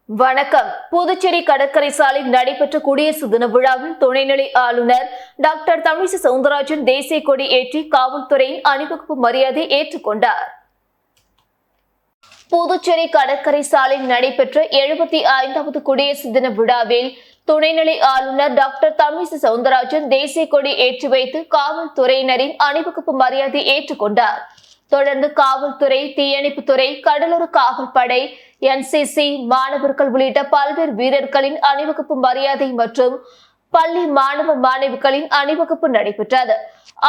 வணக்கம். புதுச்சேரி கடற்கரை சாலையில் நடைபெற்ற குடியரசு தின விழாவில் துணைநிலை ஆளுநர் டாக்டர் தமிழிசை சவுந்தரராஜன் தேசிய கொடி ஏற்றி காவல்துறையின் அணிவகுப்பு மரியாதை ஏற்றுக்கொண்டார். புதுச்சேரி கடற்கரை சாலையில் நடைபெற்ற 75வது குடியரசு தின விழாவில் துணைநிலை ஆளுநர் டாக்டர் தமிழிசை சவுந்தரராஜன் தேசிய கொடி ஏற்றி வைத்து காவல்துறையினரின் அணிவகுப்பு மரியாதை ஏற்றுக்கொண்டார். தொடர்ந்து காவல்துறை, தீயணைப்புத்துறை, கடலோர காவல்படை, NCC மாணவர்கள் உள்ளிட்ட பல்வேறு வீரர்களின் அணிவகுப்பு மரியாதை மற்றும் பள்ளி மாணவ மாணவிகளின் அணிவகுப்பு நடைபெற்றது.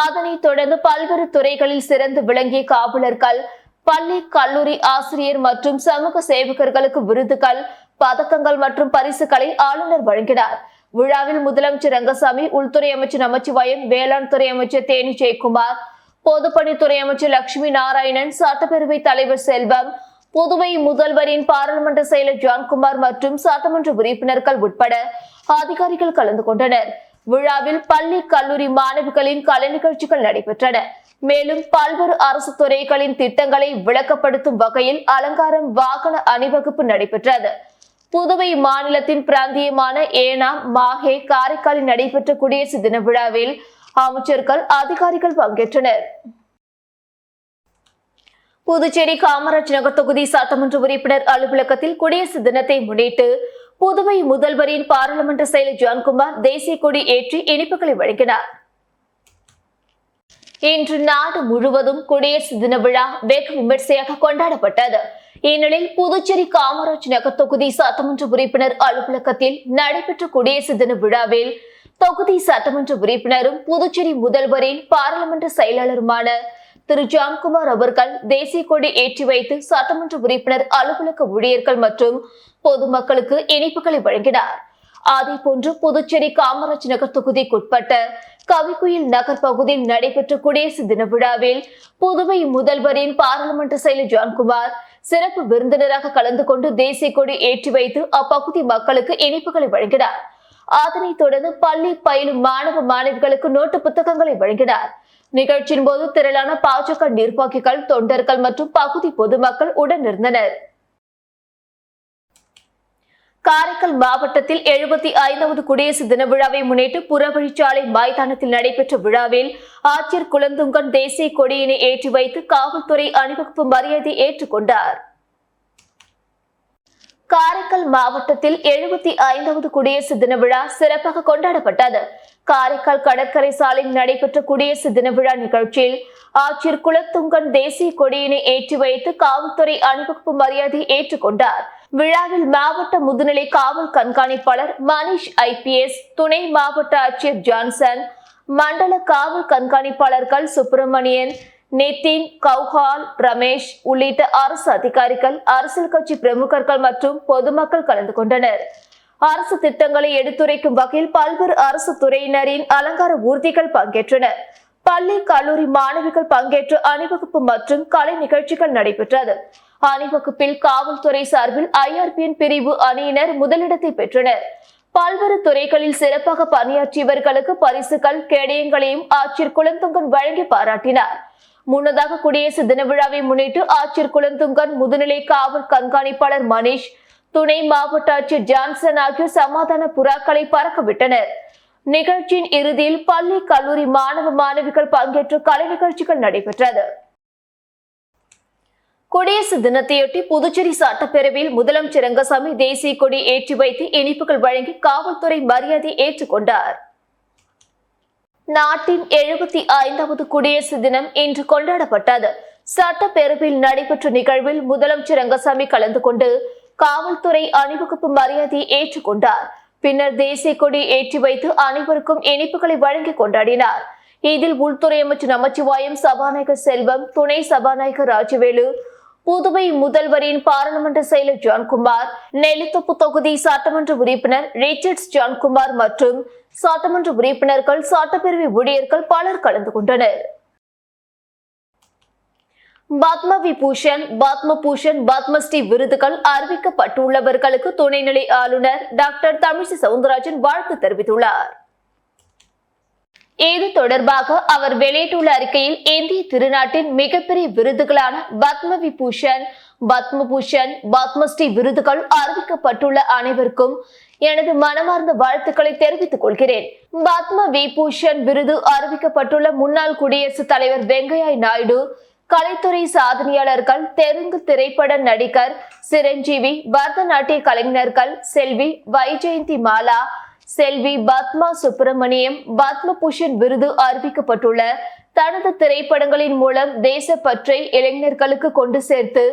அதனைத் தொடர்ந்து பல்வேறு துறைகளில் சிறந்து விளங்கிய காவலர்கள், பள்ளி கல்லூரி ஆசிரியர் மற்றும் சமூக சேவகர்களுக்கு விருதுகள், பதக்கங்கள் மற்றும் பரிசுகளை ஆளுநர் வழங்கினார். விழாவில் முதலமைச்சர் ரங்கசாமி, உள்துறை அமைச்சர் நமச்சிவாயம், வேளாண் துறை அமைச்சர் தேனி ஜெயக்குமார், பொதுப்பணித்துறை அமைச்சர் லட்சுமி நாராயணன், சட்டப்பேரவை தலைவர் செல்வம், புதுவை முதல்வரின் பாராளுமன்ற செயலர் ஜான்குமார் மற்றும் சட்டமன்ற உறுப்பினர்கள் உட்பட அதிகாரிகள் கலந்து கொண்டனர். விழாவில் பள்ளி கல்லூரி மாணவிகளின் கலை நிகழ்ச்சிகள் நடைபெற்றன. மேலும் பல்வேறு அரசு துறைகளின் திட்டங்களை விளக்கப்படுத்தும் வகையில் அலங்காரம், வாகன அணிவகுப்பு நடைபெற்றது. புதுவை மாநிலத்தின் பிராந்தியமான ஏனாம், மாஹே, காரைக்காலில் நடைபெற்ற குடியரசு தின விழாவில் அமைச்சர்கள், அதிகாரிகள் பங்கேற்றனர். புதுச்சேரி காமராஜ் நகர் தொகுதி சட்டமன்ற உறுப்பினர் அலுவலகத்தில் குடியரசு தினத்தை முன்னிட்டு புதுவை முதல்வரின் பாராளுமன்ற செயலர் ஜான்குமார் தேசிய கொடி ஏற்றி இனிப்புகளை வழங்கினார். இன்று நாடு முழுவதும் குடியரசு தின விழா வெகு விமர்சையாக கொண்டாடப்பட்டது. இந்நிலையில் புதுச்சேரி காமராஜ் நகர் தொகுதி சட்டமன்ற உறுப்பினர் அலுவலகத்தில் நடைபெற்ற குடியரசு தின விழாவில் தொகுதி சட்டமன்ற உறுப்பினரும் புதுச்சேரி முதல்வரின் பாராளுமன்ற செயலாளருமான திரு ஜான்குமார் அவர்கள் தேசிய கொடி ஏற்றி வைத்து சட்டமன்ற உறுப்பினர் அலுவலக ஊழியர்கள் மற்றும் பொதுமக்களுக்கு இனிப்புகளை வழங்கினார். அதேபோன்று புதுச்சேரி காமராஜ் நகர் தொகுதிக்குட்பட்ட கவிக்குயில் நகர் பகுதியில் நடைபெற்ற குடியரசு தின விழாவில் புதுவை முதல்வரின் பாராளுமன்ற செயலர் ஜான்குமார் சிறப்பு விருந்தினராக கலந்து கொண்டு தேசிய கொடி ஏற்றி வைத்து அப்பகுதி மக்களுக்கு இனிப்புகளை வழங்கினார். அதனைத் தொடர்ந்து பள்ளி பயிலும் மாணவ மாணவிகளுக்கு நோட்டு புத்தகங்களை வழங்கினார். நிகழ்ச்சியின் போது திரளான பாஜக நிர்வாகிகள், தொண்டர்கள் மற்றும் பகுதி பொதுமக்கள் உடனிருந்தனர். காரைக்கால் மாவட்டத்தில் 75வது குடியரசு தின விழாவை முன்னிட்டு புறவழிச்சாலை மைதானத்தில் நடைபெற்ற விழாவில் ஆட்சியர் குலந்துங்கன் தேசிய கொடியினை ஏற்றி வைத்து காவல்துறை அணிவகுப்பு மரியாதை ஏற்றுக்கொண்டார். காரைக்கால் மாவட்டத்தில் 75வது குடியரசு தின விழா சிறப்பாக கொண்டாடப்பட்டது. காரைக்கால் கடற்கரை சாலையில் நடைபெற்ற குடியரசு தின விழா நிகழ்ச்சியில் ஆட்சியர் குலத்துங்கன் தேசிய கொடியினை ஏற்றி வைத்து காவல்துறை அணிவகுப்பு மரியாதை ஏற்றுக்கொண்டார். விழாவில் மாவட்ட முதுநிலை காவல் கண்காணிப்பாளர் மணிஷ் IPS, துணை மாவட்ட ஆட்சியர் ஜான்சன், மண்டல காவல் கண்காணிப்பாளர்கள் சுப்பிரமணியன், நிதின், கௌஹால், ரமேஷ் உள்ளிட்ட அரசு அதிகாரிகள், அரசியல் கட்சி பிரமுகர்கள் மற்றும் பொதுமக்கள் கலந்து கொண்டனர். அரசு திட்டங்களை எடுத்துரைக்கும் வகையில் பல்வேறு அரசு துறையினரின் அலங்கார ஊர்திகள் பங்கேற்றனர். பள்ளி கல்லூரி மாணவிகள் பங்கேற்ற அணிவகுப்பு மற்றும் கலை நிகழ்ச்சிகள் நடைபெற்றது. அணிவகுப்பில் காவல்துறை சார்பில் IRPN பிரிவு அணியினர் முதலிடத்தை பெற்றனர். பல்வேறு துறைகளில் சிறப்பாக பணியாற்றியவர்களுக்கு பரிசுகள், கேடயங்களையும் ஆட்சியர் குலத்துங்கன் வழங்கி பாராட்டினார். முன்னதாக குடியரசு தின விழாவை முன்னிட்டு ஆட்சியர் குலத்துங்கன், முதுநிலை காவல் கண்காணிப்பாளர் மணிஷ், துணை மாவட்ட ஆட்சியர் ஜான்சன் ஆகியோர் சமாதான புறாக்களை பறக்கவிட்டனர். நிகழ்ச்சியின் இறுதியில் பள்ளி கல்லூரி மாணவ மாணவிகள் பங்கேற்ற கலை நிகழ்ச்சிகள் நடைபெற்றது. குடியரசு தினத்தையொட்டி புதுச்சேரி சட்டப்பேரவையில் முதலமைச்சர் ரங்கசாமி தேசிய கொடி ஏற்றி வைத்து இனிப்புகள் வழங்கி காவல்துறை மரியாதை ஏற்றுக்கொண்டார். நாட்டின் 75வது குடியரசு தினம் இன்று கொண்டாடப்பட்டது. சட்டப்பேரவையில் நடைபெற்ற நிகழ்வில் முதலமைச்சர் ரங்கசாமி கலந்து கொண்டு காவல்துறை அணிவகுப்பு மரியாதையை ஏற்றுக்கொண்டார். பின்னர் தேசிய கொடி ஏற்றி வைத்து அனைவருக்கும் இனிப்புகளை வழங்கி கொண்டாடினார். இதில் உள்துறை அமைச்சர் நமச்சிவாயம், சபாநாயகர் செல்வம், துணை சபாநாயகர் ராஜவேலு, புதுவை முதல்வரின் பாராளுமன்ற செயலர் ஜான்குமார், நெல்லித்தோப்பு தொகுதி சட்டமன்ற உறுப்பினர் ரிச்சர்ட்ஸ் ஜான்குமார் மற்றும் சட்டமன்ற உறுப்பினர்கள், சட்டப்பேரவை ஊழியர்கள் பலர் கலந்து கொண்டனர். பத்ம விபூஷன், பத்மபூஷன், பத்மஸ்ரீ விருதுகள் அறிவிக்கப்பட்டுள்ளவர்களுக்கு துணைநிலை ஆளுநர் டாக்டர் தமிழிசை சவுந்தரராஜன் வாழ்த்து தெரிவித்துள்ளார். இது தொடர்பாக அவர் வெளியிட்டுள்ள அறிக்கையில் இந்திய திருநாட்டின் மிகப்பெரிய விருதுகளான பத்ம விபூஷன், பத்மபூஷன், பத்மஸ்ரீ விருதுகள் அறிவிக்கப்பட்டுள்ள அனைவருக்கும் எனது மனமார்ந்த வாழ்த்துக்களை தெரிவித்துக் கொள்கிறேன். பத்ம விபூஷன் விருது அறிவிக்கப்பட்டுள்ள முன்னாள் குடியரசுத் தலைவர் வெங்கையா நாயுடு, கலைத்துறை சாதனையாளர்கள், தெலுங்கு திரைப்பட நடிகர் சிரஞ்சீவி, பரதநாட்டிய கலைஞர்கள் செல்வி வைஜெயந்தி மாலா, செல்வி பத்மா சுப்பிரமணியம் பத்மபூஷன் விருது அறிவிக்கப்பட்டுள்ள தனது திரைப்படங்களின் மூலம் தேசப்பற்றை இளைஞர்களுக்கு கொண்டு சேர்த்து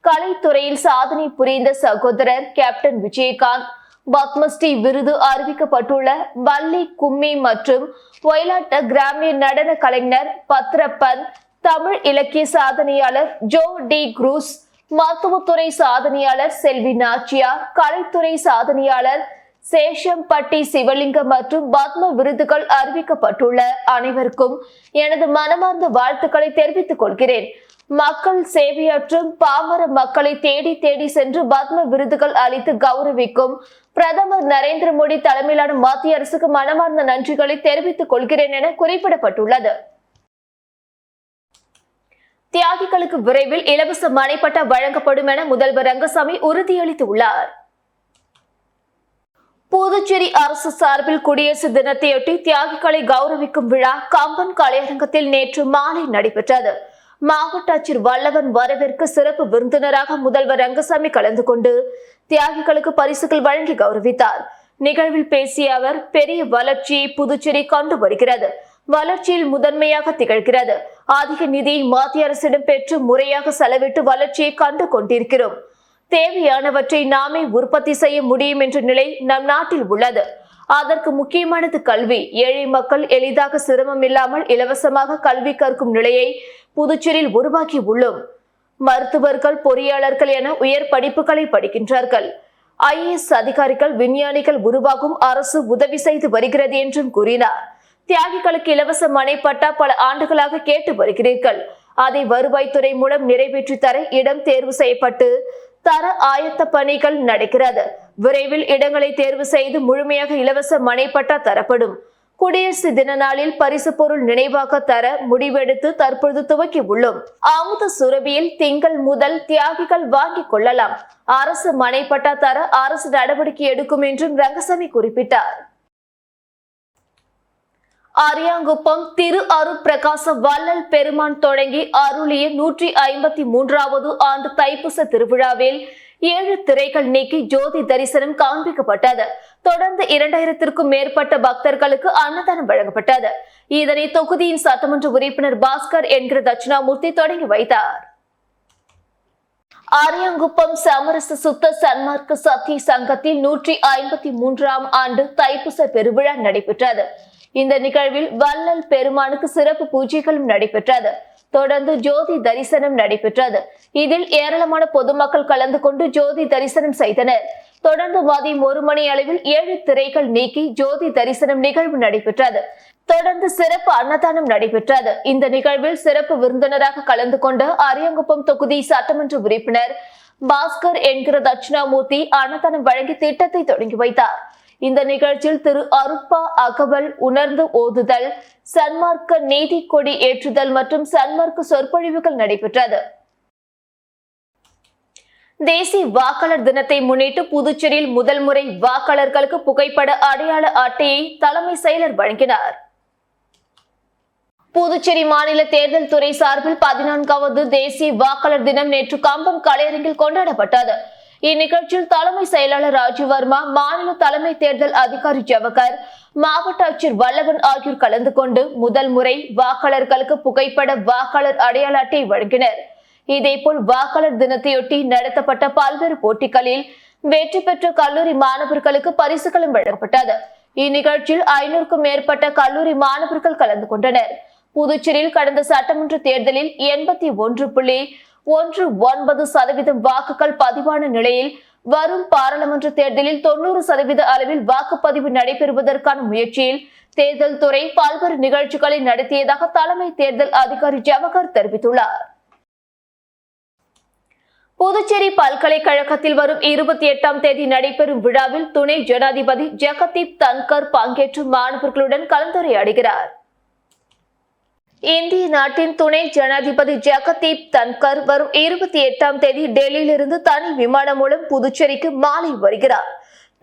கலைத்துறையில் சாதனை புரிந்த சகோதரர் கேப்டன் விஜயகாந்த். பத்மஸ்ரீ விருது அறிவிக்கப்பட்டுள்ள வள்ளி கும்மி மற்றும் ஒயிலாட்ட கிராமிய நடன கலைஞர் பத்ரப்பன், தமிழ் இலக்கிய சாதனையாளர் ஜோ டி குரூஸ், மருத்துவத்துறை சாதனையாளர் செல்வி நாச்சியா, கலைத்துறை சாதனையாளர் சேஷம்பட்டி சிவலிங்கம் மற்றும் பத்ம விருதுகள் அறிவிக்கப்பட்டுள்ள அனைவருக்கும் எனது மனமார்ந்த வாழ்த்துக்களை தெரிவித்துக் கொள்கிறேன். மக்கள் சேவையாற்றும் பாமர மக்களை தேடி தேடி சென்று பத்ம விருதுகள் அளித்து கௌரவிக்கும் பிரதமர் நரேந்திர மோடி தலைமையிலான மத்திய அரசுக்கு மனமார்ந்த நன்றிகளை தெரிவித்துக் கொள்கிறேன் என குறிப்பிடப்பட்டுள்ளது. தியாகிகளுக்கு விரைவில் இலவச மனைப்பட்டா வழங்கப்படும் என முதல்வர் ரங்கசாமி உறுதியளித்துள்ளார். புதுச்சேரி அரசு சார்பில் குடியரசு தினத்தையொட்டி தியாகிகளை கௌரவிக்கும் விழா கம்பன் கலையரங்கத்தில் நேற்று மாலை நடைபெற்றது. மாவட்ட ஆட்சியர் வல்லவன் வரவேற்கு சிறப்பு விருந்தினராக முதல்வர் ரங்கசாமி கலந்து கொண்டு தியாகிகளுக்கு பரிசுகள் வழங்கி கௌரவித்தார். நிகழ்வில் பேசிய அவர், பெரிய வளர்ச்சியை புதுச்சேரி கண்டு வருகிறது. வளர்ச்சியில் முதன்மையாக திகழ்கிறது. அதிக நிதியை மத்திய அரசிடம் பெற்று முறையாக செலவிட்டு வளர்ச்சியை கண்டு கொண்டிருக்கிறோம். தேவையானவற்றை நாமே உற்பத்தி செய்ய முடியும் என்ற நிலை நம் நாட்டில் உள்ளது. அதற்கு முக்கியமானது கல்வி. ஏழை மக்கள் எளிதாக சிரமம் இல்லாமல் இலவசமாக கல்வி கற்கும் நிலையை புதுச்சேரியில் உருவாக்கி உள்ளோம். மருத்துவர்கள், பொறியாளர்கள் என உயர் படிப்புகளை படிக்கின்றார்கள். IAS அதிகாரிகள், விஞ்ஞானிகள் உருவாகும் அரசு உதவி செய்து வருகிறது என்றும் கூறினார். தியாகிகளுக்கு இலவச மனைப்பட்டா பல ஆண்டுகளாக கேட்டு வருகிறீர்கள். அதை வருவாய்த்துறை மூலம் நிறைவேற்றி தர இடம் தேர்வு செய்யப்பட்டு தர ஆயத்த பணிகள் நடக்கிறது. விரைவில் இடங்களை தேர்வு செய்து முழுமையாக இலவச மனைப்பட்டா தரப்படும். குடியரசு தின நாளில் பரிசு பொருள் நினைவாக தர முடிவெடுத்து தற்பொழுது துவக்கி உள்ளோம். அமுத சுரபியில் திங்கள் முதல் தியாகிகள் வாங்கிக் கொள்ளலாம். அரசு மனைப்பட்டா தர அரசு நடவடிக்கை எடுக்கும் என்றும் ரங்கசாமி குறிப்பிட்டார். அரியாங்குப்பம் திரு அருட்பிரகாச வள்ளல் பெருமான் தொடங்கி அருளிய 153வது ஆண்டு தைப்பூச திருவிழாவில் 7 திரைகள் நீக்கி ஜோதி தரிசனம் காண்பிக்கப்பட்டது. தொடர்ந்து 2000க்கும் மேற்பட்ட பக்தர்களுக்கு அன்னதானம் வழங்கப்பட்டது. இதனை தொகுதியின் சட்டமன்ற உறுப்பினர் பாஸ்கர் என்கிற தட்சிணாமூர்த்தி தொடங்கி வைத்தார். அரியாங்குப்பம் சமரச சுத்த சன்மார்க்க சத்திய சங்கத்தில் 153ஆம் ஆண்டு தைப்பூச பெருவிழா நடைபெற்றது. இந்த நிகழ்வில் வள்ளல் பெருமானுக்கு சிறப்பு பூஜைகளும் நடைபெற்றது. தொடர்ந்து ஜோதி தரிசனம் நடைபெற்றது. இதில் ஏராளமான பொதுமக்கள் கலந்து கொண்டு ஜோதி தரிசனம் செய்தனர். தொடர்ந்து மதியம் 1 மணி அளவில் 7 திரைகள் நீக்கி ஜோதி தரிசனம் நிகழ்வு நடைபெற்றது. தொடர்ந்து சிறப்பு அன்னதானம் நடைபெற்றது. இந்த நிகழ்வில் சிறப்பு விருந்தினராக கலந்து கொண்ட அரியாங்குப்பம் தொகுதி சட்டமன்ற உறுப்பினர் பாஸ்கர் என்கிற தட்சிணாமூர்த்தி அன்னதானம் வழங்கி திட்டத்தை தொடங்கி வைத்தார். இந்த நிகழ்ச்சியில் திரு அருட்பா அகவல், உணர்ந்து ஓதுதல், சன்மார்க்க நீதி கொடி ஏற்றுதல் மற்றும் சன்மார்க்க சொற்பொழிவுகள் நடைபெற்றது. தேசிய வாக்காளர் தினத்தை முன்னிட்டு புதுச்சேரியில் முதல் முறை வாக்காளர்களுக்கு புகைப்பட அடையாள அட்டையை தலைமை செயலர் வழங்கினார். புதுச்சேரி மாநில தேர்தல் துறை சார்பில் 14வது தேசிய வாக்காளர் தினம் நேற்று கம்பம் கலையரங்கில் கொண்டாடப்பட்டது. இந்நிகழ்ச்சியில் தலைமை செயலாளர் ராஜீவ் வர்மா, மாநில தலைமை தேர்தல் அதிகாரி ஜவஹர், மாவட்ட ஆட்சியர் வல்லவன் ஆகியோர் கலந்து கொண்டு முதல் முறை வாக்காளர்களுக்கு புகைப்பட வாக்காளர் அடையாள அட்டை வழங்கினர். இதேபோல் வாக்காளர் தினத்தையொட்டி நடத்தப்பட்ட பல்வேறு போட்டிகளில் வெற்றி பெற்ற கல்லூரி மாணவர்களுக்கு பரிசுகளும் வழங்கப்பட்டது. இந்நிகழ்ச்சியில் 500க்கும் மேற்பட்ட கல்லூரி மாணவர்கள் கலந்து கொண்டனர். புதுச்சேரியில் கடந்த சட்டமன்ற தேர்தலில் 81.19% வாக்குகள் பதிவான நிலையில் வரும் பாராளுமன்ற தேர்தலில் 90% அளவில் வாக்குப்பதிவு நடைபெறுவதற்கான முயற்சியில் தேர்தல் துறை பல்வேறு நிகழ்ச்சிகளை நடத்தியதாக தலைமை தேர்தல் அதிகாரி ஜவஹர் தெரிவித்துள்ளார். புதுச்சேரி பல்கலைக்கழகத்தில் வரும் 28ஆம் தேதி நடைபெறும் விழாவில் துணை ஜனாதிபதி ஜெகதீப் தன்கர் பங்கேற்று மாணவர்களுடன் கலந்துரையாடுகிறார். இந்திய நாட்டின் துணை ஜனாதிபதி ஜெகதீப் தன்கர் வரும் 28ஆம் தேதி டெல்லியிலிருந்து தனி விமானம் மூலம் புதுச்சேரிக்கு மாலை வருகிறார்.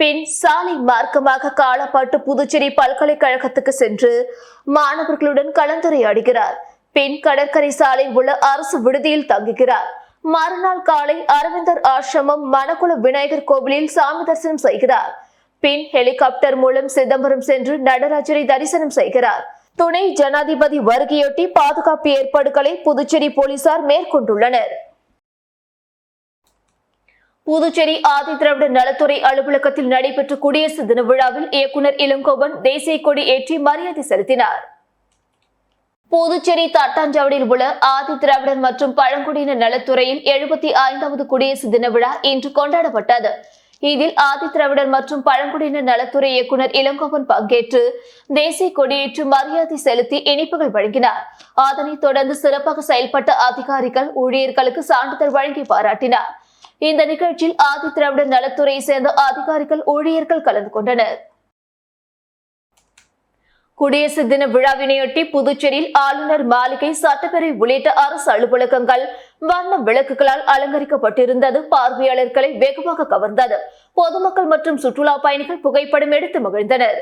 பின் சாலை மார்க்கமாக காலப்பாட்டு புதுச்சேரி பல்கலைக்கழகத்துக்கு சென்று மாணவர்களுடன் கலந்துரையாடுகிறார். பின் கடற்கரை சாலையில் உள்ள அரசு விடுதியில் தங்குகிறார். மறுநாள் காலை அரவிந்தர் ஆசிரமம் மணக்குள விநாயகர் கோவிலில் சாமி தரிசனம் செய்கிறார். பின் ஹெலிகாப்டர் மூலம் சிதம்பரம் சென்று நடராஜரை தரிசனம் செய்கிறார். துணை ஜனாதிபதி வருகையொட்டி பாதுகாப்பு ஏற்பாடுகளை புதுச்சேரி போலீசார் மேற்கொண்டுள்ளனர். புதுச்சேரி ஆதி திராவிட நலத்துறை அலுவலகத்தில் நடைபெற்ற குடியரசு தின விழாவில் இயக்குநர் இளங்கோவன் தேசிய கொடி ஏற்றி மரியாதை செலுத்தினார். புதுச்சேரி தட்டாஞ்சாவடியில் உள்ள ஆதி திராவிடர் மற்றும் பழங்குடியினர் நலத்துறையில் 75வது குடியரசு தின விழா இன்று கொண்டாடப்பட்டது. இதில் ஆதி திராவிடர் மற்றும் பழங்குடியினர் நலத்துறை இயக்குநர் இளங்கோவன் பங்கேற்று தேசிய கொடியேற்று மரியாதை செலுத்தி இனிப்புகள் வழங்கினார். அதனைத் தொடர்ந்து சிறப்பாக செயல்பட்ட அதிகாரிகள் ஊழியர்களுக்கு சான்றிதழ் வழங்கி பாராட்டினார். இந்த நிகழ்ச்சியில் ஆதி திராவிடர் நலத்துறையை சேர்ந்த அதிகாரிகள் ஊழியர்கள் கலந்து கொண்டனர். குடியரசு தின விழாவினையொட்டி புதுச்சேரியில் ஆளுநர் மாளிகை, சட்டப்பேரவை உள்ளிட்ட அரசு அலுவலகங்கள் வண்ண விளக்குகளால் அலங்கரிக்கப்பட்டிருந்தது பார்வையாளர்களை வெகுவாக கவர்ந்தது. பொதுமக்கள் மற்றும் சுற்றுலா பயணிகள் புகைப்படம் எடுத்து மகிழ்ந்தனர்.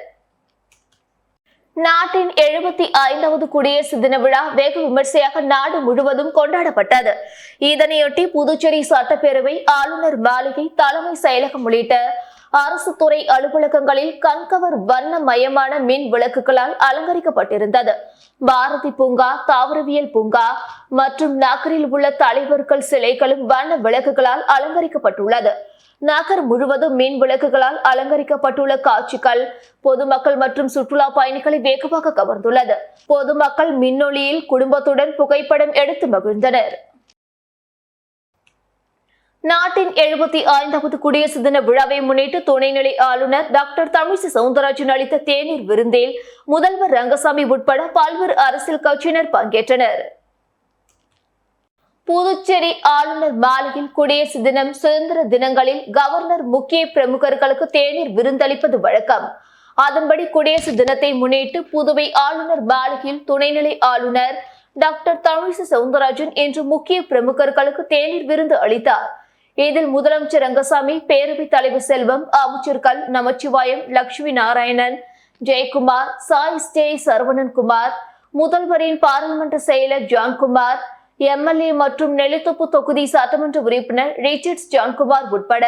நாட்டின் 75வது குடியரசு தின விழா வெகு விமர்சையாக நாடு முழுவதும் கொண்டாடப்பட்டது. இதனையொட்டி புதுச்சேரி சட்டப்பேரவை, ஆளுநர் மாளிகை, தலைமை செயலகம் உள்ளிட்ட அரசு துறை அலுவலகங்களில் கண்கவர் வண்ணமயமான மின் விளக்குகளால் அலங்கரிக்கப்பட்டிருந்தது. பாரதி பூங்கா, தாவரவியல் பூங்கா மற்றும் நகரில் உள்ள தலைவர்கள் சிலைகளும் வண்ண விளக்குகளால் அலங்கரிக்கப்பட்டுள்ளது. நகர் முழுவதும் மின் விளக்குகளால் அலங்கரிக்கப்பட்டுள்ள காட்சிகள் பொதுமக்கள் மற்றும் சுற்றுலா பயணிகளை வெகுவாக கவர்ந்துள்ளது. பொதுமக்கள் மின்னொளியில் குடும்பத்துடன் புகைப்படம் எடுத்து மகிழ்ந்தனர். நாட்டின் 75வது குடியரசு தின விழாவை முன்னிட்டு துணைநிலை ஆளுநர் டாக்டர் தமிழிசை சவுந்தரராஜன் அளித்த தேநீர் விருந்தில் முதல்வர் ரங்கசாமி உட்பட பல்வேறு அரசியல் கட்சியினர் பங்கேற்றனர். புதுச்சேரி ஆளுநர் மாளிகையில் குடியரசு தினம், சுதந்திர தினங்களில் கவர்னர் முக்கிய பிரமுகர்களுக்கு தேநீர் விருந்தளிப்பது வழக்கம். அதன்படி குடியரசு தினத்தை முன்னிட்டு புதுவை ஆளுநர் மாளிகையில் துணைநிலை ஆளுநர் டாக்டர் தமிழிசை சவுந்தரராஜன் இன்று முக்கிய பிரமுகர்களுக்கு தேநீர் விருந்து அளித்தார். இதில் முதலமைச்சர் ரங்கசாமி, பேரவைத் தலைவர் செல்வம், அமைச்சர்கள் நமச்சிவாயம், லட்சுமி நாராயணன், ஜெயக்குமார், சாய் ஸ்டே சரவணன்குமார், முதல்வரின் பாராளுமன்ற செயலர் ஜான்குமார், எம்எல்ஏ மற்றும் நெல்லித்தோப்பு தொகுதி சட்டமன்ற உறுப்பினர் ரிச்சர்ட்ஸ் ஜான்குமார் உட்பட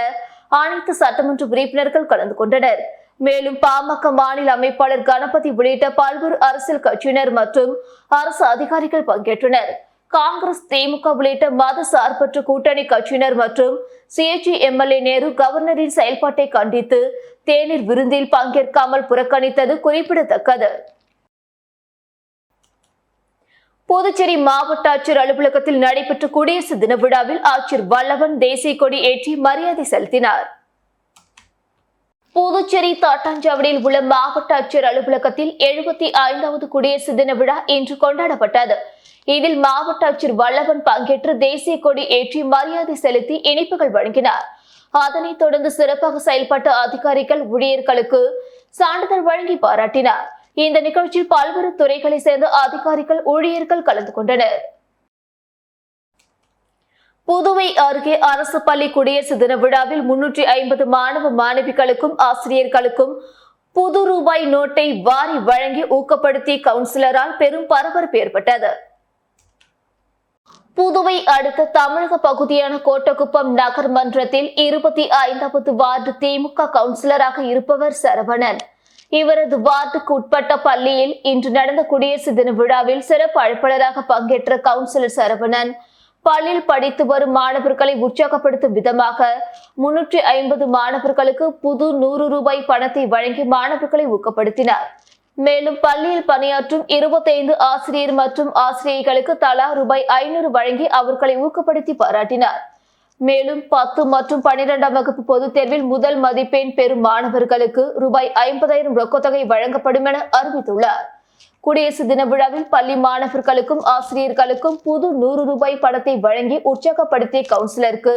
அனைத்து சட்டமன்ற உறுப்பினர்கள் கலந்து கொண்டனர். மேலும் பாமக மாநில அமைப்பாளர் கணபதி உள்ளிட்ட பல்வேறு அரசியல் கட்சியினர் மற்றும் அரசு அதிகாரிகள் பங்கேற்றனர். காங்கிரஸ், திமுக உள்ளிட்ட மத சார்பற்ற கூட்டணி கட்சியினர் மற்றும் சுயேட்சை எம்எல்ஏ நேரு கவர்னரின் செயல்பாட்டை கண்டித்து தேநீர் விருந்தில் பங்கேற்காமல் புறக்கணித்தது குறிப்பிடத்தக்கது. புதுச்சேரி மாவட்ட ஆட்சியர் அலுவலகத்தில் நடைபெற்ற குடியரசு தின விழாவில் ஆட்சியர் வல்லவன் தேசிய கொடி ஏற்றி மரியாதை செலுத்தினார். புதுச்சேரி தட்டாஞ்சாவடியில் உள்ள மாவட்ட ஆட்சியர் அலுவலகத்தில் 75வது குடியரசு தின விழா இன்று கொண்டாடப்பட்டது. இதில் மாவட்ட ஆட்சியர் வல்லவன் பங்கேற்று தேசிய கொடி ஏற்றி மரியாதை செலுத்தி இனிப்புகள் வழங்கினார். அதனைத் தொடர்ந்து சிறப்பாக செயல்பட்ட அதிகாரிகள் ஊழியர்களுக்கு சான்றிதழ் வழங்கி பாராட்டினார். இந்த நிகழ்ச்சியில் பல்வேறு துறைகளை சேர்ந்த அதிகாரிகள் ஊழியர்கள் கலந்து கொண்டனர். புதுவை அருகே அரசு பள்ளி குடியரசு தின விழாவில் 350 மாணவ மாணவிகளுக்கும் ஆசிரியர்களுக்கும் புது ரூபாய் நோட்டை வாரி வழங்கி ஊக்கப்படுத்திய கவுன்சிலரால் பெரும் பரபரப்பு ஏற்பட்டது. புதுவை அடுத்த தமிழக பகுதியான கோட்டக்குப்பம் நகர் மன்றத்தில் 25வது வார்டு திமுக கவுன்சிலராக இருப்பவர் சரவணன். இவரது வார்டுக்கு உட்பட்ட பள்ளியில் இன்று நடந்த குடியரசு தின விழாவில் சிறப்பு அழைப்பாளராக பங்கேற்ற கவுன்சிலர் சரவணன் பள்ளியில் படித்து வரும் மாணவர்களை உற்சாகப்படுத்தும் விதமாக 350 மாணவர்களுக்கு புது 100 ரூபாய் பணத்தை வழங்கி மாணவர்களை ஊக்கப்படுத்தினார். மேலும் பள்ளியில் பணியாற்றும் 25 ஆசிரியர் மற்றும் ஆசிரியர்களுக்கு தலா ரூபாய் 500 வழங்கி அவர்களை ஊக்கப்படுத்தி பாராட்டினார். மேலும் 10 மற்றும் 12ஆம் வகுப்பு பொதுத் தேர்வில் முதல் மதிப்பெண் பெறும் மாணவர்களுக்கு ரூபாய் 50,000 ரொக்கத்தொகை வழங்கப்படும் என அறிவித்துள்ளார். குடியரசு தின விழாவில் பள்ளி மாணவர்களுக்கும் ஆசிரியர்களுக்கும் புது 100 ரூபாய் பணத்தை வழங்கி உற்சாகப்படுத்திய கவுன்சிலருக்கு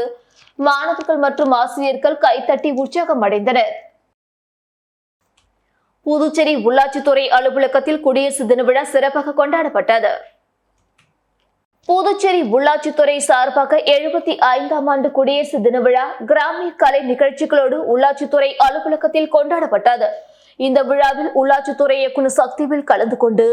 மாணவர்கள் மற்றும் ஆசிரியர்கள் கைத்தட்டி உற்சாகம் அடைந்தனர். புதுச்சேரி உள்ளாட்சித்துறை அலுவலகத்தில் குடியரசு தின விழா சிறப்பாக கொண்டாடப்பட்டது. புதுச்சேரி உள்ளாட்சித்துறை சார்பாக 75ஆம் ஆண்டு குடியரசு தின விழா கிராமிய கலை நிகழ்ச்சிகளோடு உள்ளாட்சித்துறை அலுவலகத்தில் கொண்டாடப்பட்டது. இந்த விழாவில் உள்ளாட்சித்துறை இயக்குநர் சக்திவேல் கலந்து கொண்டு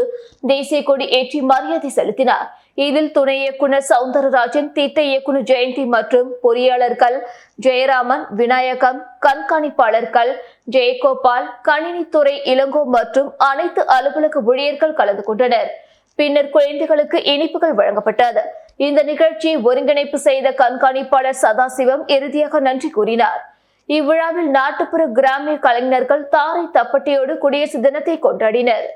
தேசிய கொடி ஏற்றி மரியாதை செலுத்தினார். இதில் துணை இயக்குநர் சவுந்தரராஜன், திட்ட இயக்குநர் ஜெயந்தி மற்றும் பொறியாளர்கள் ஜெயராமன், விநாயகம், கண்காணிப்பாளர்கள் ஜெயகோபால், கணினித்துறை இளங்கோ மற்றும் அனைத்து அலுவலக ஊழியர்கள் கலந்து கொண்டனர். பின்னர் குழந்தைகளுக்கு இனிப்புகள் வழங்கப்பட்டது. இந்த நிகழ்ச்சியை ஒருங்கிணைப்பு செய்த கண்காணிப்பாளர் சதாசிவம் இறுதியாக நன்றி கூறினார். இவ்விழாவில் நாட்டுப்புற கிராமிய கலைஞர்கள் தாரை தப்பட்டையோடு குடியரசு தினத்தை கொண்டாடினர்.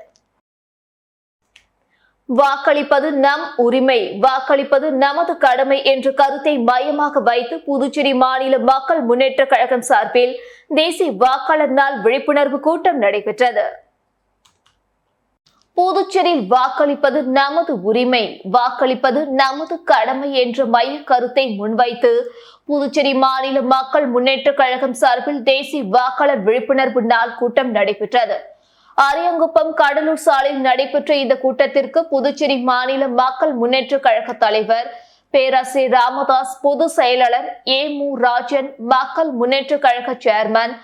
வாக்களிப்பது நம் உரிமை, வாக்களிப்பது நமது கடமை என்ற கருத்தை மையமாக வைத்து புதுச்சேரி மாநில மக்கள் முன்னேற்ற கழகம் சார்பில் தேசிய வாக்காளர் நாள் விழிப்புணர்வு கூட்டம் நடைபெற்றது. புதுச்சேரியில் வாக்களிப்பது நமது உரிமை, வாக்களிப்பது நமது கடமை என்ற மைய கருத்தை முன்வைத்து புதுச்சேரி மாநில மக்கள் முன்னேற்ற கழகம் சார்பில் தேசிய வாக்காளர் விழிப்புணர்வு நாள் கூட்டம் நடைபெற்றது. அரியாங்குப்பம் கடலூர் சாலையில் நடைபெற்ற இந்த கூட்டத்திற்கு புதுச்சேரி மாநில மக்கள் முன்னேற்ற கழக தலைவர் பேராசிரியர் ராமதாஸ், பொதுச் செயலாளர் மு ராஜன், மக்கள் முன்னேற்ற கழக சேர்மன்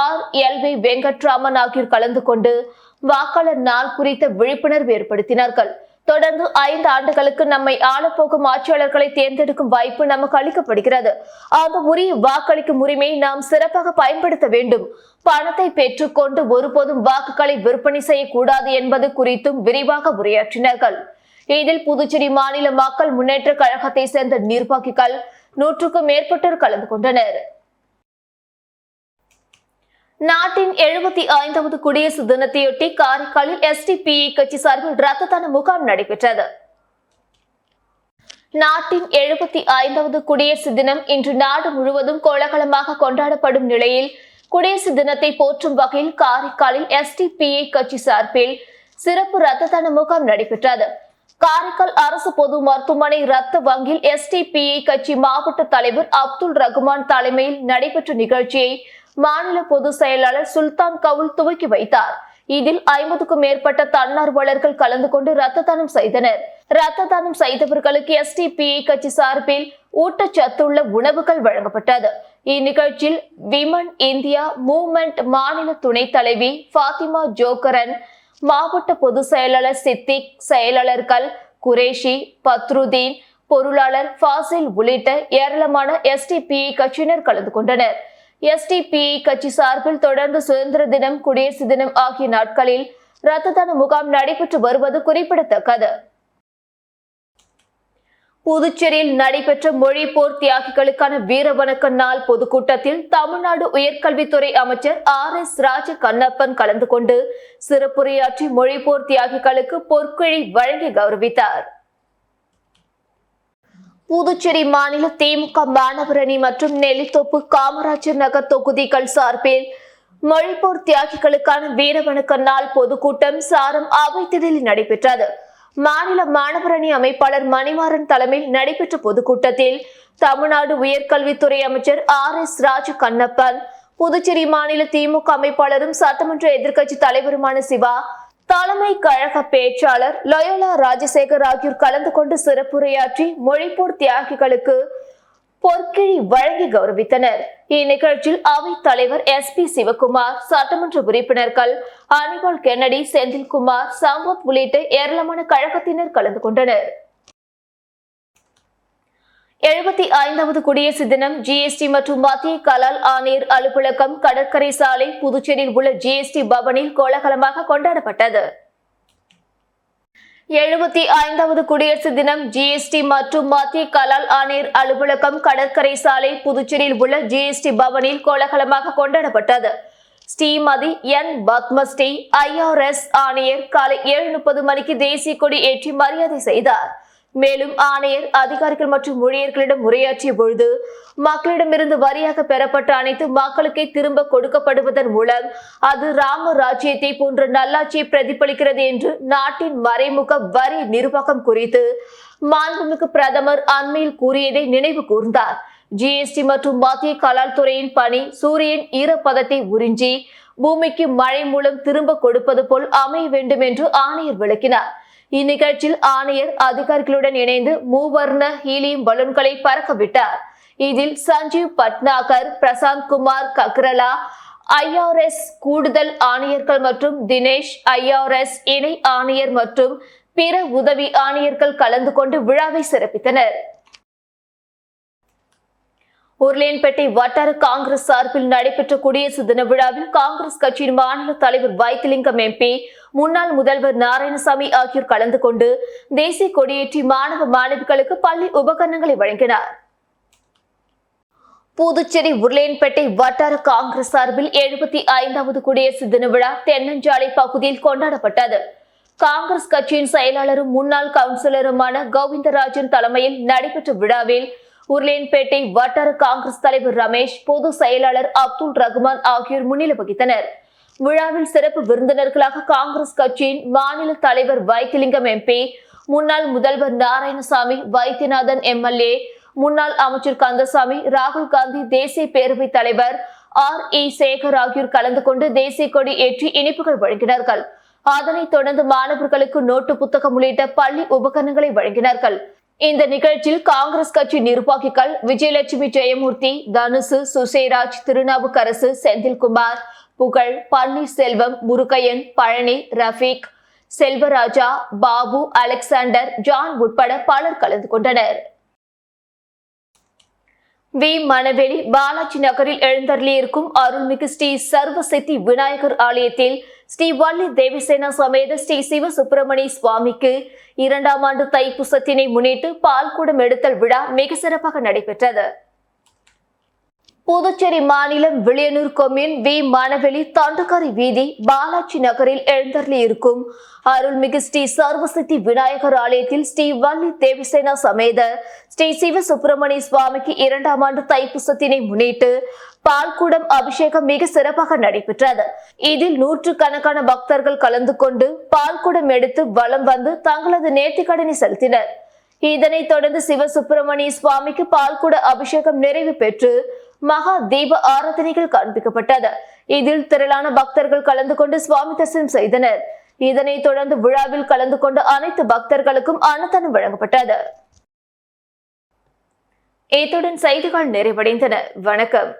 RLV வெங்கட்ராமன் ஆகியோர் கலந்து கொண்டு வாக்காளர் நாள் குறித்த விழிப்புணர்வு ஏற்படுத்தினார்கள். தொடர்ந்து 5 ஆண்டுகளுக்கு நம்மை ஆளப்போகும் ஆட்சியாளர்களை தேர்ந்தெடுக்கும் வாய்ப்பு நமக்கு அளிக்கப்படுகிறது. அந்த உரிய வாக்களிக்கும் உரிமையை நாம் சிறப்பாக பயன்படுத்த வேண்டும். பணத்தை பெற்றுக்கொண்டு ஒருபோதும் வாக்குகளை விற்பனை செய்யக்கூடாது என்பது குறித்தும் விரிவாக உரையாற்றினார்கள். இதில் புதுச்சேரி மாநில மக்கள் முன்னேற்ற கழகத்தை சேர்ந்த நிர்வாகிகள் 100க்கும் மேற்பட்டோர் கலந்து கொண்டனர். நாட்டின் 75வது குடியரசு தினத்தையொட்டி காரைக்காலில் SDPI கட்சி சார்பில் இரத்த தான முகாம் நடைபெற்றது. நாட்டின் 75வது குடியரசு தினம் இன்று நாடு முழுவதும் கோலாகலமாக கொண்டாடப்படும் நிலையில் குடியரசு தினத்தை போற்றும் வகையில் காரைக்காலில் SDPI கட்சி சார்பில் சிறப்பு இரத்த தான முகாம் நடைபெற்றது. காரைக்கால் அரசு பொது மருத்துவமனை இரத்த வங்கியில் SDPI கட்சி மாவட்ட தலைவர் அப்துல் ரகுமான் தலைமையில் நடைபெற்ற நிகழ்ச்சியை மாநில பொதுச் செயலாளர் சுல்தான் கவுல் துவக்கி வைத்தார். இதில் 50க்கும் மேற்பட்ட தன்னார்வலர்கள் கலந்து கொண்டு இரத்த தானம் செய்தனர். இரத்த தானம் செய்தவர்களுக்கு SDPI கட்சி சார்பில் ஊட்டச்சத்துள்ள உணவுகள் வழங்கப்பட்டது. இந்நிகழ்ச்சியில் விமன் இந்தியா மூவ்மெண்ட் மாநில துணைத் தலைவி ஃபாத்திமா ஜோகரன், மாவட்ட பொதுச் செயலாளர் சித்திக், செயலாளர்கள் குரேஷி, பத்ருதீன், பொருளாளர் ஃபாசில் உள்ளிட்ட ஏராளமான SDPI கட்சியினர் கலந்து கொண்டனர். SDPI கட்சி சார்பில் தொடர்ந்து சுதந்திர தினம், குடியரசு தினம் ஆகிய நாட்களில் இரத்த தான முகாம் நடைபெற்று வருவது குறிப்பிடத்தக்கது. புதுச்சேரியில் நடைபெற்ற மொழிப்போர் தியாகிகளுக்கான வீரவணக்க நாள் பொதுக்கூட்டத்தில் தமிழ்நாடு உயர்கல்வித்துறை அமைச்சர் RS ராஜ கண்ணப்பன் கலந்து கொண்டு சிறப்புரையாற்றி மொழிப்போர் தியாகிகளுக்கு பொற்கிழி வழங்கி கௌரவித்தார். புதுச்சேரி மாநில திமுக மாணவர் அணி மற்றும் நெல்லித்தோப்பு காமராஜர் நகர் தொகுதிகள் சார்பில் மொழிப்போர் தியாகிகளுக்கான வீரவணக்க நாள் பொதுக்கூட்டம் சாரம் அவைத்திடலில் நடைபெற்றது. மாநில மாணவர் அணி அமைப்பாளர் மணிமாறன் தலைமையில் நடைபெற்ற பொதுக்கூட்டத்தில் தமிழ்நாடு உயர்கல்வித்துறை அமைச்சர் RS ராஜ கண்ணப்பன், புதுச்சேரி மாநில திமுக அமைப்பாளரும் சட்டமன்ற எதிர்க்கட்சி தலைவருமான சிவா, தலைமை கழக பேச்சாளர் லயோலா ராஜசேகர் ஆகியோர் கலந்து கொண்டு சிறப்புரையாற்றி மொழிப்போர் தியாகிகளுக்கு பொற்கிழி வழங்கி கௌரவித்தனர். இந்நிகழ்ச்சியில் அவைத் தலைவர் SP சிவகுமார், சட்டமன்ற உறுப்பினர்கள் அனிபால் கென்னடி, செந்தில்குமார், சம்பத் உள்ளிட்ட ஏராளமான கழகத்தினர் கலந்து கொண்டனர். 75வது குடியரசு தினம் GST மற்றும் மத்திய கலால் ஆணையர் அலுவலகம், கடற்கரை சாலை, புதுச்சேரியில் உள்ள GST பவனில் கோலாகலமாக கொண்டாடப்பட்டது. 75வது குடியரசு தினம் GST மற்றும் மத்திய கலால் ஆணையர் அலுவலகம், கடற்கரை சாலை, புதுச்சேரியில் உள்ள GST பவனில் கோலாகலமாக கொண்டாடப்பட்டது. ஸ்ரீமதி N பத்மஸ்ரீ IRS ஆணையர் காலை 7:30 மணிக்கு தேசிய கொடி ஏற்றி மரியாதை செய்தார். மேலும் ஆணையர் அதிகாரிகள் மற்றும் ஊழியர்களிடம் உரையாற்றிய பொழுது மக்களிடமிருந்து வரியாக பெறப்பட்ட அனைத்து மக்களுக்கே திரும்ப கொடுக்கப்படுவதன் மூலம் அது ராம ராஜ்யத்தை போன்ற நல்லாட்சியை பிரதிபலிக்கிறது என்று நாட்டின் மறைமுக வரி நிர்வாகம் குறித்து மாண்புமிகு பிரதமர் அண்மையில் கூறியதை நினைவு கூர்ந்தார். GST மற்றும் மத்திய கலால் துறையின் பணி சூரியன் ஈரப்பதத்தை உறிஞ்சி பூமிக்கு மழை மூலம் திரும்ப கொடுப்பது போல் அமைய வேண்டும் என்று ஆணையர் விளக்கினார். இந்நிகழ்ச்சியில் ஆணையர் அதிகாரிகளுடன் இணைந்து மூவர்ண ஹீலியம் பலூன்களை பறக்கவிட்டார். இதில் சஞ்சீவ் பட்னாகர், பிரசாந்த் குமார் கக்ரலா, IRS கூடுதல் ஆணையர்கள் மற்றும் தினேஷ், IRS இணை ஆணையர் மற்றும் பிற உதவி ஆணையர்கள் கலந்து கொண்டு விழாவை சிறப்பித்தனர். உருளையன்பேட்டை வட்டார காங்கிரஸ் சார்பில் நடைபெற்ற குடியரசு தின விழாவில் காங்கிரஸ் கட்சியின் மாநில தலைவர் வைத்திலிங்கம் MP, முன்னாள் முதல்வர் நாராயணசாமி ஆகியோர் கலந்து கொண்டு தேசிய கொடியேற்றி மாணவ மாணவிகளுக்கு பள்ளி உபகரணங்களை வழங்கினார். புதுச்சேரி உருளையன்பேட்டை வட்டார காங்கிரஸ் சார்பில் 75வது குடியரசு தின விழா தென்னஞ்சாலை பகுதியில் கொண்டாடப்பட்டது. காங்கிரஸ் கட்சியின் செயலாளரும் முன்னாள் கவுன்சிலருமான கோவிந்தராஜன் தலைமையில் நடைபெற்ற விழாவில் உருளையன்பேட்டை வட்டார காங்கிரஸ் தலைவர் ரமேஷ், பொது செயலாளர் அப்துல் ரகுமான் ஆகியோர் முன்னிலை வகித்தனர். விழாவில் சிறப்பு விருந்தினர்களாக காங்கிரஸ் கட்சியின் மாநில தலைவர் வைத்திலிங்கம் MP, முன்னாள் முதல்வர் நாராயணசாமி, வைத்தியநாதன் MLA, முன்னாள் அமைச்சர் கந்தசாமி, ராகுல் காந்தி தேசிய பேரவைத் தலைவர் RE சேகர் ஆகியோர் கலந்து கொண்டு தேசிய கொடி ஏற்றி இனிப்புகள் வழங்கினார்கள். அதனைத் தொடர்ந்து மாணவர்களுக்கு நோட்டு புத்தகம் உள்ளிட்ட பள்ளி உபகரணங்களை வழங்கினார்கள். இந்த நிகழ்ச்சியில் காங்கிரஸ் கட்சி நிர்வாகிகள் விஜயலட்சுமி, ஜெயமூர்த்தி, தனுசு, சுசேராஜ், திருநாவுக்கரசு, செந்தில்குமார், புகழ், பன்னீர்செல்வம், முருகையன், பழனி, ரஃபீக், செல்வராஜா, பாபு, அலெக்சாண்டர், ஜான் உட்பட பலர் கலந்து கொண்டனர். மணவெளி பாலாஜி நகரில் எழுந்தருளியிருக்கும் அருள்மிகு ஸ்ரீ சர்வசித்தி விநாயகர் ஆலயத்தில் ஸ்ரீ வள்ளி தேவசேனா சமேத ஸ்ரீ சிவ சுப்பிரமணிய சுவாமிக்கு 2ஆம் ஆண்டு தைப்பூசத்தினை முன்னிட்டு பால்குடம் எடுத்தல் விழா மிக சிறப்பாக நடைபெற்றது. புதுச்சேரி மாநிலம் விளியனூர் கொம்யூன் மணவெளி தண்டக்காரி வீதி பாலாஜி நகரில் எழுந்தருளியிருக்கும் அருள்மிகு ஸ்ரீ சர்வசித்தி விநாயகர் ஆலயத்தில் ஸ்ரீ வள்ளி தேவசேனா சமேத ஸ்ரீ சிவ சுப்பிரமணிய சுவாமிக்கு 2ஆம் ஆண்டு தைப்பூசத்தினை முன்னிட்டு பால்குடம் அபிஷேகம் மிக சிறப்பாக நடைபெற்றது. இதில் நூற்றுக்கணக்கான பக்தர்கள் கலந்து கொண்டு பால்குடம் எடுத்து வலம் வந்து தங்களது நேர்த்திக்கடனை செலுத்தினர். இதனைத் தொடர்ந்து சிவசுப்பிரமணிய சுவாமிக்கு பால்குட அபிஷேகம் நிறைவு பெற்று மகா தீப ஆராதனைகள் காண்பிக்கப்பட்டது. இதில் திரளான பக்தர்கள் கலந்து கொண்டு சுவாமி தரிசனம் செய்தனர். இதனைத் தொடர்ந்து விழாவில் கலந்து கொண்ட அனைத்து பக்தர்களுக்கும் அன்னதானம் வழங்கப்பட்டது. இத்துடன் செய்திகள் நிறைவடைந்தன. வணக்கம்.